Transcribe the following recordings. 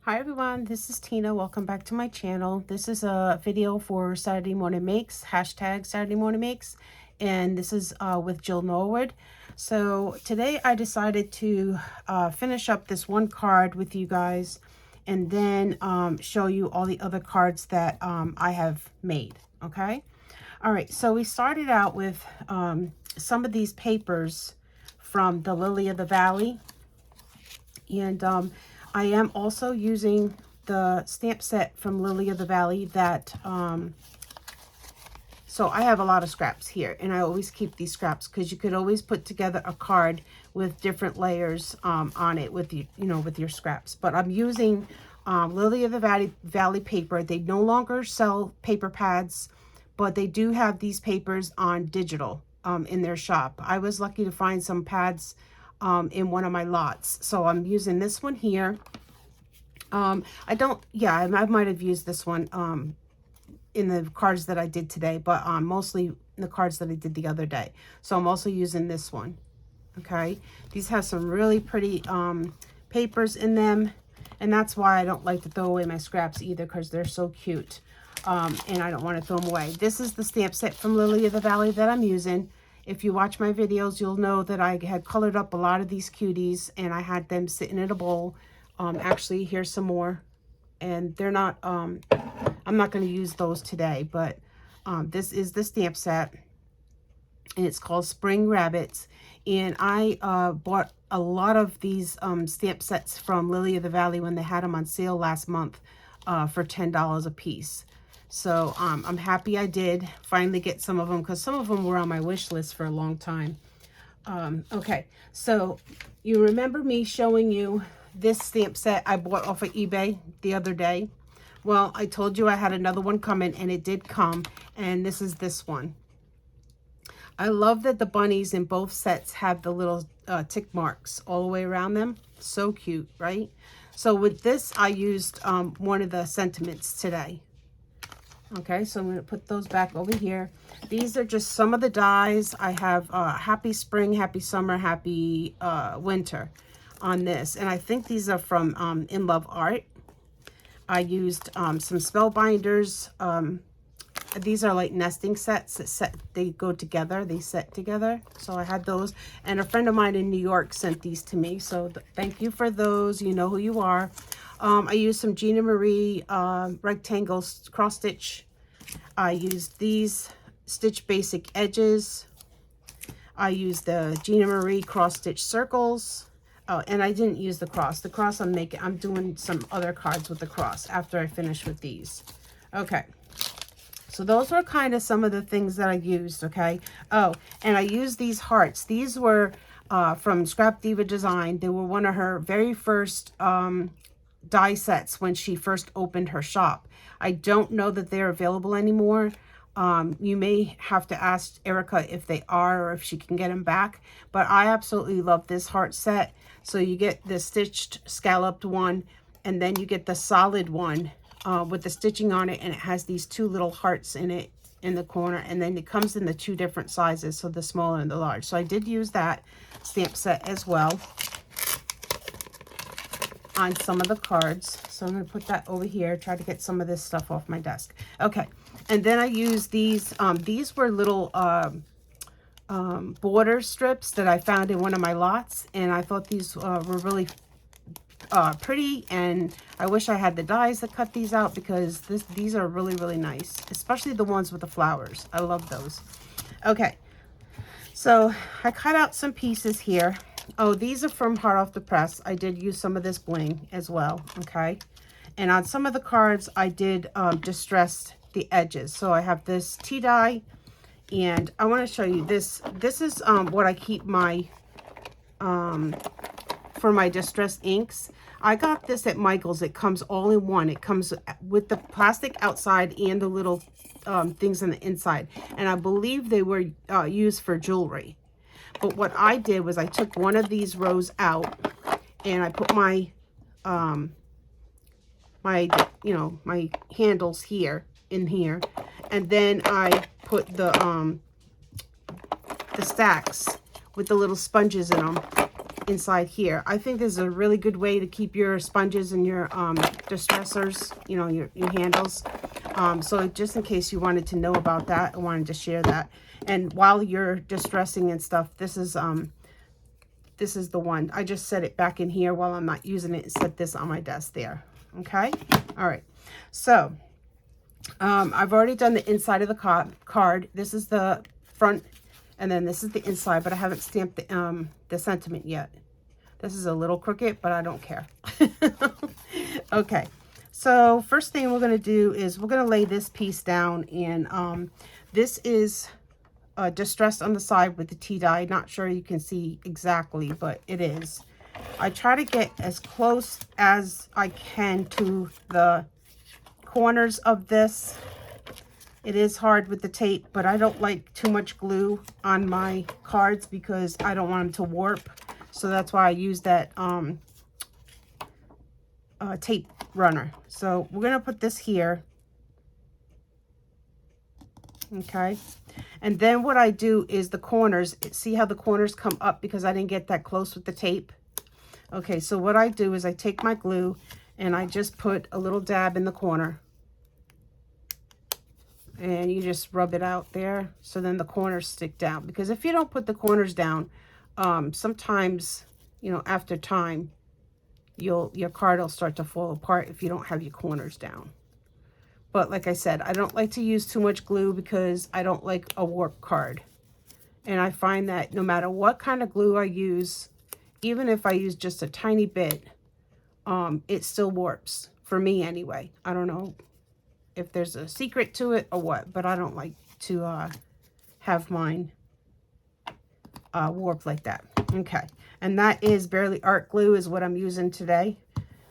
Hi everyone, this is Tina. Welcome back to my channel. This is a video for Saturday Morning Makes, hashtag Saturday Morning Makes, and this is with Jill Norwood. So today I decided to finish up this one card with you guys and then show you all the other cards that I have made, okay? All right, so we started out with some of these papers from the Lily of the Valley, and I am also using the stamp set from Lily of the Valley that, so I have a lot of scraps here, and I always keep these scraps because you could always put together a card with different layers on it with with your scraps. But I'm using Lily of the Valley paper. They no longer sell paper pads, but they do have these papers on digital in their shop. I was lucky to find some pads in one of my lots. So I'm using this one here. I might have used this one in the cards that I did today, but mostly in the cards that I did the other day. So I'm also using this one, okay? These have some really pretty papers in them, and that's why I don't like to throw away my scraps either, because they're so cute, and I don't want to throw them away. This is the stamp set from Lily of the Valley that I'm using. If you watch my videos, you'll know that I had colored up a lot of these cuties, and I had them sitting in a bowl. Actually, here's some more, and they're not, I'm not going to use those today, but this is the stamp set, and it's called Spring Rabbits. And I bought a lot of these stamp sets from Lily of the Valley when they had them on sale last month for $10 a piece. So I'm happy I did finally get some of them, because some of them were on my wish list for a long time. Okay, so you remember me showing you this stamp set I bought off of eBay the other day? Well, I told you I had another one coming, and it did come, and this is this one. I love that the bunnies in both sets have the little tick marks all the way around them. So cute, right? So with this, I used one of the sentiments today. Okay, so I'm going to put those back over here. These are just some of the dies. I have Happy Spring, Happy Summer, Happy Winter on this. And I think these are from In Love Art. I used some Spellbinders. These are like nesting sets that they go together. They set together. So I had those. And a friend of mine in New York sent these to me. So thank you for those. You know who you are. I used some Gina Marie rectangles cross stitch. I used these Stitch Basic edges. I used the Gina Marie cross stitch circles. Oh, and I didn't use the cross. The cross I'm doing some other cards with the cross after I finish with these. Okay. So those were kind of some of the things that I used, okay? Oh, and I used these hearts. These were from Scrap Diva Design. They were one of her very first die sets when she first opened her shop. I don't know that they're available anymore. You may have to ask Erica if they are, or if she can get them back. But I absolutely love this heart set. So you get the stitched scalloped one, and then you get the solid one with the stitching on it, and it has these two little hearts in it in the corner, and then it comes in the two different sizes, so the small and the large. So I did use that stamp set as well on some of the cards. So I'm going to put that over here, try to get some of this stuff off my desk. Okay, and then I used these. These were little border strips that I found in one of my lots, and I thought these were really pretty, and I wish I had the dies that cut these out, because these are really, really nice, especially the ones with the flowers. I love those. Okay, so I cut out some pieces here. Oh, these are from Hot Off the Press. I did use some of this bling as well, okay? And on some of the cards, I did distress the edges. So I have this tea dye, and I want to show you this. This is what I keep my, for my distress inks. I got this at Michael's. It comes all in one. It comes with the plastic outside and the little things on the inside. And I believe they were used for jewelry. But what I did was I took one of these rows out, and I put my, my handles here, in here. And then I put the stacks with the little sponges in them inside here. I think this is a really good way to keep your sponges and your distressors, you know, your handles. So just in case you wanted to know about that, I wanted to share that. And while you're distressing and stuff, this is the one. I just set it back in here while I'm not using it and set this on my desk there. Okay. All right. So I've already done the inside of the card. This is the front, and then this is the inside, but I haven't stamped the sentiment yet. This is a little crooked, but I don't care. Okay. So first thing we're going to do is we're going to lay this piece down, and this is distressed on the side with the tea dye. Not sure you can see exactly, but it is. I try to get as close as I can to the corners of this. It is hard with the tape, but I don't like too much glue on my cards because I don't want them to warp. So that's why I use that tape runner. So we're going to put this here. Okay. And then what I do is the corners, see how the corners come up because I didn't get that close with the tape? Okay, so what I do is I take my glue and I just put a little dab in the corner. And you just rub it out there so then the corners stick down. Because if you don't put the corners down, sometimes, you know, after time, your card will start to fall apart if you don't have your corners down. But like I said, I don't like to use too much glue because I don't like a warp card. And I find that no matter what kind of glue I use, even if I use just a tiny bit, it still warps. For me anyway. I don't know if there's a secret to it or what, but I don't like to have mine warp like that. Okay. And that is Bearly Art glue is what I'm using today.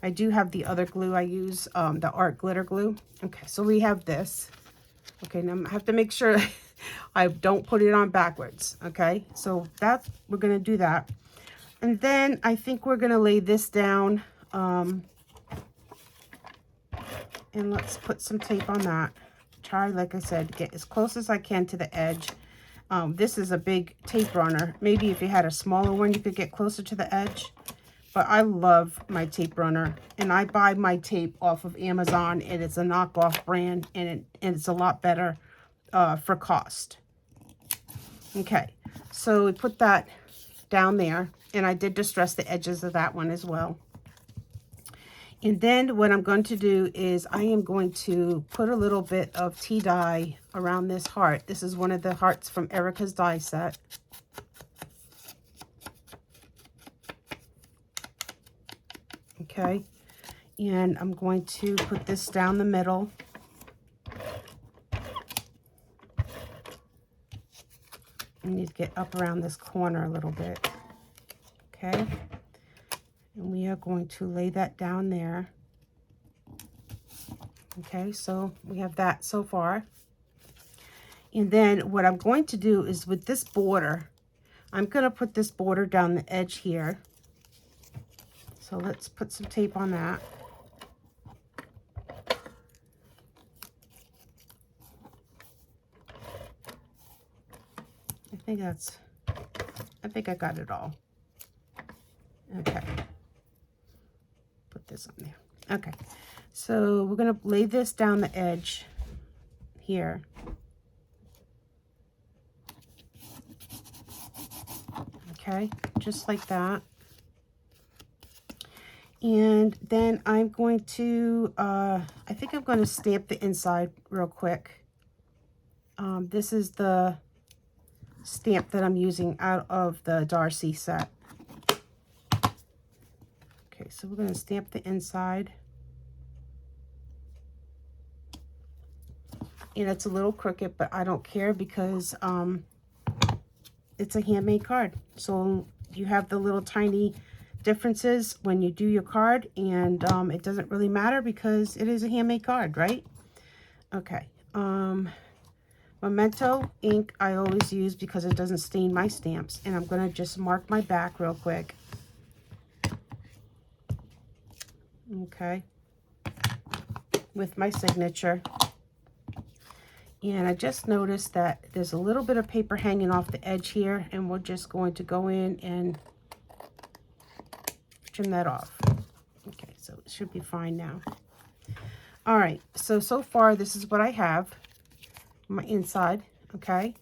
I do have the other glue I use, the Art Glitter glue. Okay, so we have this. Okay, now I have to make sure I don't put it on backwards. Okay, so that's, we're going to do that. And then I think we're going to lay this down. And let's put some tape on that. Try, like I said, get as close as I can to the edge. This is a big tape runner. Maybe if you had a smaller one, you could get closer to the edge. But I love my tape runner, and I buy my tape off of Amazon, and it's a knockoff brand, and it's a lot better for cost. Okay, so we put that down there, and I did distress the edges of that one as well. And then what I'm going to do is I am going to put a little bit of tea dye around this heart. This is one of the hearts from Erica's die set. Okay, and I'm going to put this down the middle. I need to get up around this corner a little bit. Okay, and we are going to lay that down there. Okay, so we have that so far. And then what I'm going to do is with this border, I'm going to put this border down the edge here. So let's put some tape on that. I think I got it all. Okay. Put this on there. Okay. So we're going to lay this down the edge here. Okay. Just like that. And then I'm going to, I think I'm going to stamp the inside real quick. This is the stamp that I'm using out of the Darcy set. Okay, so we're going to stamp the inside. And it's a little crooked, but I don't care because it's a handmade card. So you have the little tiny differences when you do your card, and it doesn't really matter because it is a handmade card, right? Okay. Memento ink I always use because it doesn't stain my stamps, and I'm going to just mark my back real quick. Okay. With my signature. And I just noticed that there's a little bit of paper hanging off the edge here, and we're just going to go in and trim that off. Okay, so it should be fine now. All right, so far this is what I have, my inside, okay?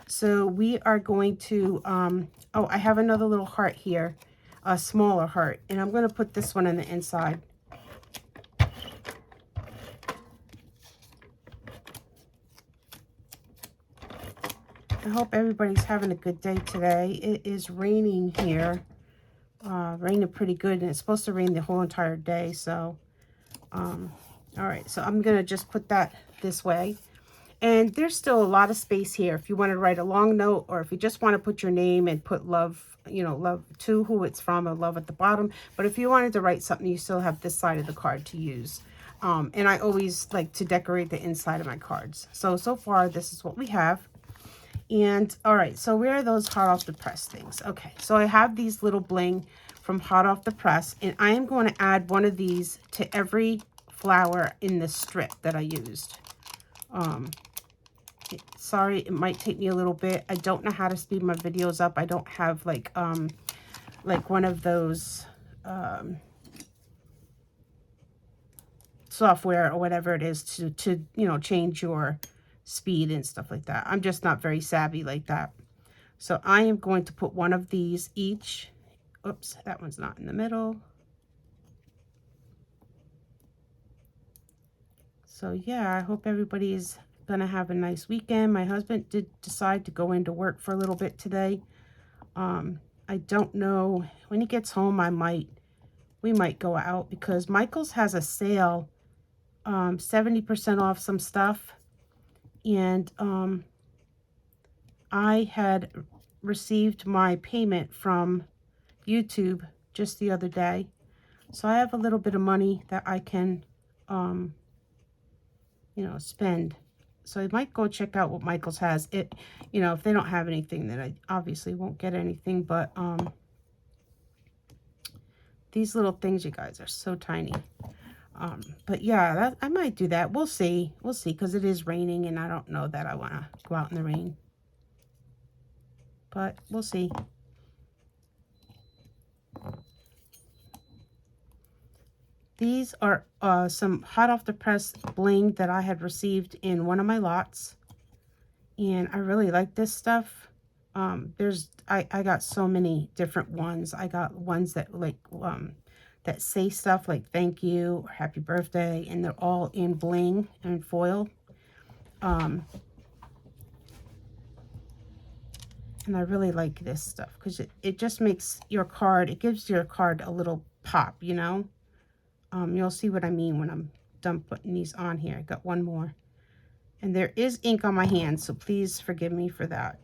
So we are going to, oh, I have another little heart here, a smaller heart, and I'm going to put this one in the inside. I hope everybody's having a good day today. It is raining here, raining pretty good, and it's supposed to rain the whole entire day, so, all right, so I'm going to just put that this way. And there's still a lot of space here if you want to write a long note, or if you just want to put your name and put love, you know, love to who it's from, or love at the bottom. But if you wanted to write something, you still have this side of the card to use. And I always like to decorate the inside of my cards. So far, this is what we have. And all right, so where are those hot off the press things? Okay, so I have these little bling from hot off the press, and I am going to add one of these to every flower in the strip that I used. Sorry, it might take me a little bit. I don't know how to speed my videos up. I don't have like one of those software or whatever it is to you know, change your speed and stuff like that. I'm just not very savvy like that. So I am going to put one of these each. Oops, that one's not in the middle. So yeah, I hope everybody's gonna have a nice weekend. My husband did decide to go into work for a little bit today. I don't know, when he gets home, we might go out, because Michael's has a sale, 70% off some stuff, and I had received my payment from YouTube just the other day, so I have a little bit of money that I can you know, spend. So I might go check out what Michael's has. It, you know, if they don't have anything, then I obviously won't get anything. But these little things, you guys, are so tiny. But yeah, I might do that. We'll see. We'll see, because it is raining, and I don't know that I want to go out in the rain. But we'll see. These are some hot off the press bling that I had received in one of my lots. And I really like this stuff. I got so many different ones. I got ones that like that say stuff like thank you or happy birthday, and they're all in bling and foil. And I really like this stuff, because it just makes your card, it gives your card a little pop, you know. You'll see what I mean when I'm done putting these on here. I got one more. And there is ink on my hand, so please forgive me for that.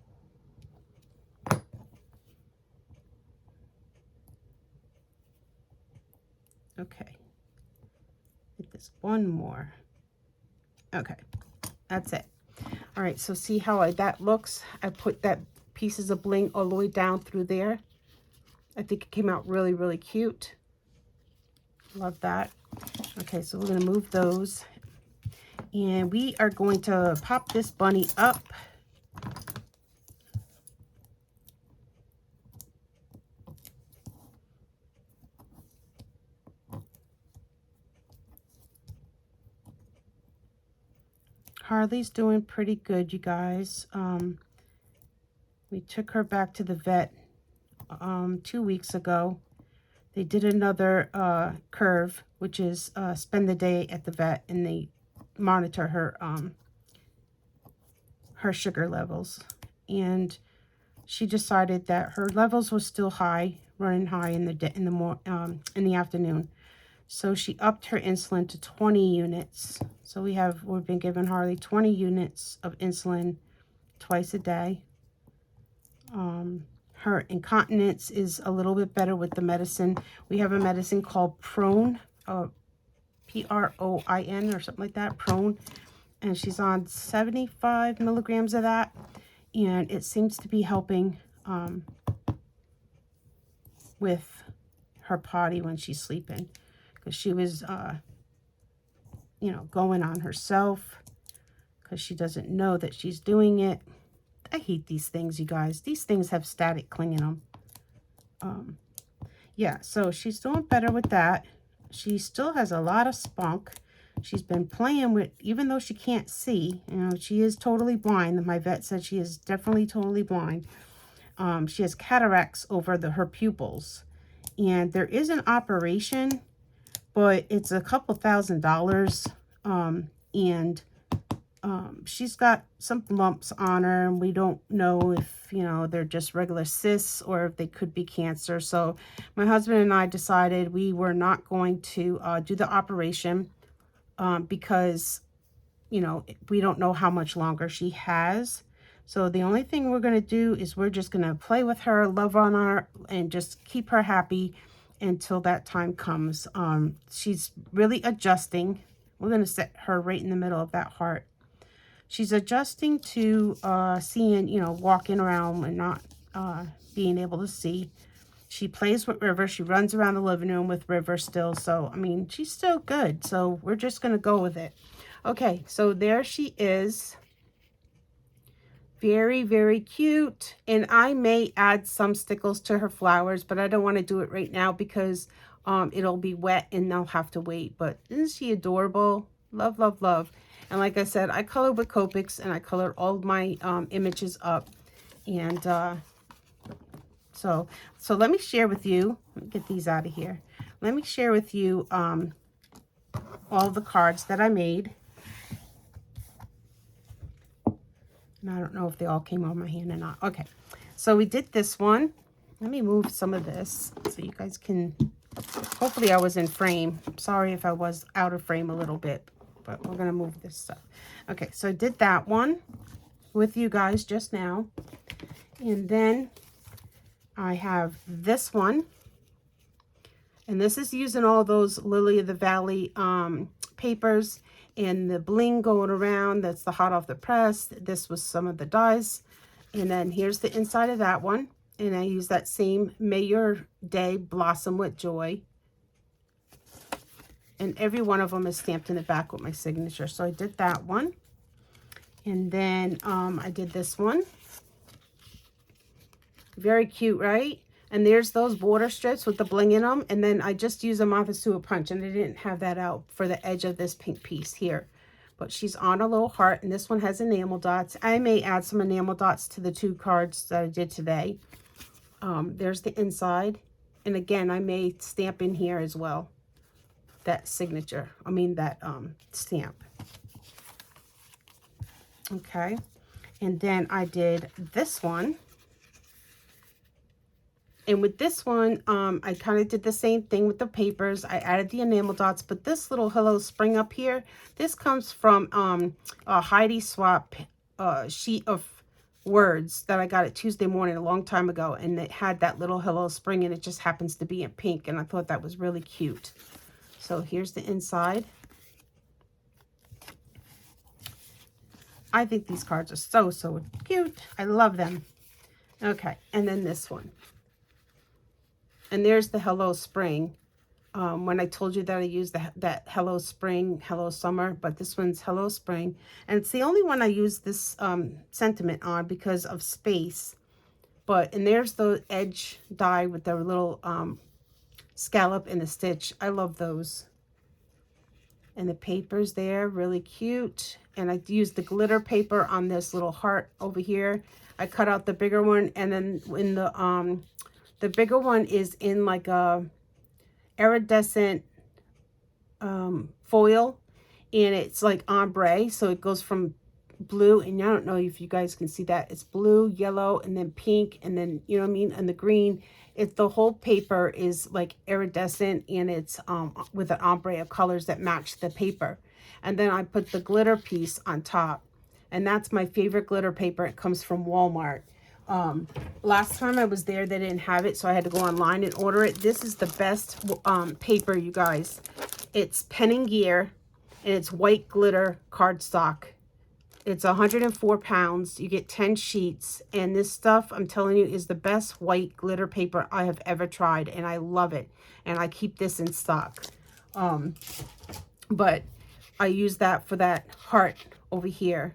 Okay. Get this one more. Okay. That's it. All right, so see how that looks? I put that pieces of bling all the way down through there. I think it came out really, really cute. Love that. Okay, so we're going to move those. And we are going to pop this bunny up. Harley's doing pretty good, you guys. We took her back to the vet 2 weeks ago. They did another curve, which is spend the day at the vet, and they monitor her her sugar levels. And she decided that her levels were still high, running high in the afternoon. So she upped her insulin to 20 units. So we've been giving Harley 20 units of insulin twice a day. Her incontinence is a little bit better with the medicine. We have a medicine called Proin, P-R-O-I-N or something like that, Proin. And she's on 75 milligrams of that. And it seems to be helping with her potty when she's sleeping. Because she was, you know, going on herself because she doesn't know that she's doing it. I hate these things, you guys. These things have static clinging them. Yeah, so she's doing better with that. She still has a lot of spunk. She's been playing with, even though she can't see, you know, she is totally blind. My vet said she is definitely totally blind. She has cataracts over her pupils. And there is an operation, but it's a couple $1,000. And she's got some lumps on her, and we don't know if, you know, they're just regular cysts or if they could be cancer. So my husband and I decided we were not going to do the operation because, you know, we don't know how much longer she has. So the only thing we're going to do is we're just going to play with her, love on her, and just keep her happy until that time comes. She's really adjusting. We're going to set her right in the middle of that heart. She's adjusting to seeing, you know, walking around and not being able to see. She plays with River. She runs around the living room with River still. So, I mean, she's still good. So we're just going to go with it. Okay, so there she is. Very, very cute. And I may add some stickles to her flowers, but I don't want to do it right now because it'll be wet and they'll have to wait. But isn't she adorable? Love, love, love. And like I said, I colored with Copics, and I colored all of my images up. And so let me share with you. Let me get these out of here. Let me share with you all the cards that I made. And I don't know if they all came on my hand or not. Okay, so we did this one. Let me move some of this so you guys can, hopefully I was in frame. Sorry if I was out of frame a little bit, but we're going to move this stuff. Okay, so I did that one with you guys just now. And then I have this one. And this is using all those Lily of the Valley papers and the bling going around. That's the hot off the press. This was some of the dies. And then here's the inside of that one. And I use that same May Your Day Blossom with Joy. And every one of them is stamped in the back with my signature. So I did that one. And then I did this one. Very cute, right? And there's those border strips with the bling in them. And then I just use them off a Sewer Punch. And I didn't have that out for the edge of this pink piece here. But she's on a little heart. And this one has enamel dots. I may add some enamel dots to the 2 cards that I did today. There's the inside. And again, I may stamp in here as well. That signature. I mean that stamp. Okay. And then I did this one. And with this one, I kind of did the same thing with the papers. I added the enamel dots, but this little Hello Spring up here, this comes from a Heidi Swap sheet of words that I got at Tuesday morning a long time ago. And it had that little Hello Spring, and it just happens to be in pink. And I thought that was really cute. So here's the inside. I think these cards are so, so cute. I love them. Okay, and then this one. And there's the Hello Spring. When I told you that I used that Hello Spring, Hello Summer, but this one's Hello Spring. And it's the only one I use this sentiment on because of space. And there's the edge die with the little scallop and the stitch. I love those. And the paper's there, really cute. And I used the glitter paper on this little heart over here. I cut out the bigger one, and then in the bigger one is in like a iridescent foil, and it's like ombre, so it goes from blue, and I don't know if you guys can see that. It's blue, yellow, and then pink, and then, you know what I mean, and the green. It's the whole paper is like iridescent, and it's with an ombre of colors that match the paper. And then I put the glitter piece on top, and that's my favorite glitter paper. It comes from Walmart. Last time I was there, they didn't have it, so I had to go online and order it. This is the best paper, you guys. It's Pen and Gear, and it's white glitter cardstock. It's 104 pounds. You get 10 sheets. And this stuff, I'm telling you, is the best white glitter paper I have ever tried. And I love it. And I keep this in stock. But I use that for that heart over here.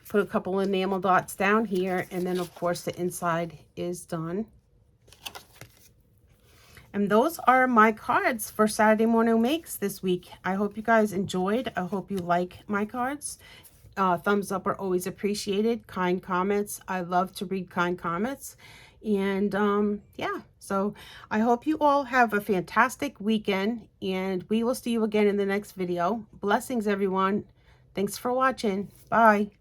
Put a couple enamel dots down here. And then, of course, the inside is done. And those are my cards for Saturday Morning Makes this week. I hope you guys enjoyed. I hope you like my cards. Thumbs up are always appreciated. Kind comments. I love to read kind comments. And yeah, so I hope you all have a fantastic weekend. And we will see you again in the next video. Blessings, everyone. Thanks for watching. Bye.